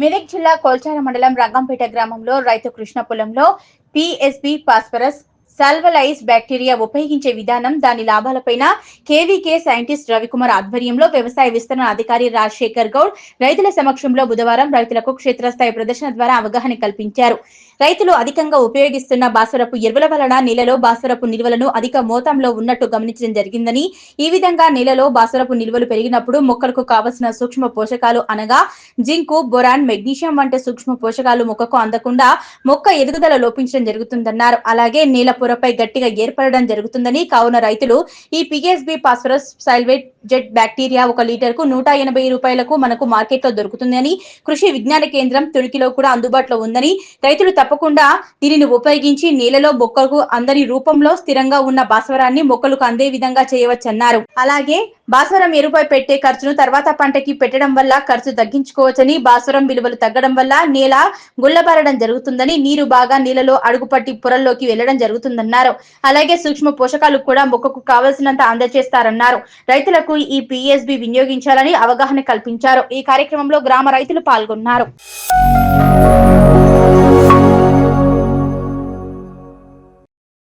మెదక్ జిల్లా కొల్చార మండలం రంగంపేట గ్రామంలో రైతు కృష్ణ పొలంలో పిఎస్బి ఫాస్ఫరస్ సల్వలైజ్ బ్యాక్టీరియా ఉపయోగించే విధానం దాని లాభాలపైన కేవీకే సైంటిస్ట్ రవికుమార్ ఆధ్వర్యంలో వ్యవసాయ విస్తరణ అధికారి రాజశేఖర్ గౌడ్ రైతుల సమక్షంలో బుధవారం రైతులకు క్షేత్రస్థాయి ప్రదర్శన ద్వారా అవగాహన కల్పించారు. రైతులు అధికంగా ఉపయోగిస్తున్న భాస్వరపు ఎరువుల వలన నేలలో భాస్వరపు నిల్వలను అధిక మోతాదులో ఉన్నట్టు గమనించడం జరిగిందని, ఈ విధంగా నేలలో భాస్వరపు నిల్వలు పెరిగినప్పుడు మొక్కలకు కావలసిన సూక్ష్మ పోషకాలు అనగా జింకు, బొరాన్, మెగ్నీషియం వంటి సూక్ష్మ పోషకాలు మొక్కకు అందకుండా మొక్క ఎదుగుదల లోపించడం జరుగుతుందన్నారు. అలాగే నేల పొరపై గట్టిగా ఏర్పడడం జరుగుతుందని, కావున రైతులు ఈ పిఎస్బి ఫాస్ఫరస్ సల్వేట్ జెట్ బ్యాక్టీరియా 1 లీటర్కు 180 రూపాయలకు మనకు మార్కెట్లో దొరుకుతుందని, కృషి విజ్ఞాన కేంద్రం తుడికిలో కూడా అందుబాటులో ఉందని, రైతులు తప్పకుండా దీనిని ఉపయోగించి నేలలో మొక్కలకు అందని రూపంలో స్థిరంగా ఉన్న భాస్వరాన్ని మొక్కలకు అందే విధంగా చేయవచ్చన్నారు. అలాగే భాస్వరం ఎరుపై పెట్టే ఖర్చును తర్వాత పంటకి పెట్టడం వల్ల ఖర్చు తగ్గించుకోవచ్చని, భాస్వరం విలువలు తగ్గడం వల్ల నేల గుల్లబారడం జరుగుతుందని, నీరు బాగా నీళ్ళలో అడుగుపట్టి పొరల్లోకి వెళ్లడం జరుగుతుందన్నారు. అలాగే సూక్ష్మ పోషకాలు కూడా మొక్కకు కావలసినంత అందజేస్తారన్నారు. రైతులకు ఈ పిఎస్బి వినియోగించాలని అవగాహన కల్పించారు. ఈ కార్యక్రమంలో గ్రామ రైతులు పాల్గొన్నారు.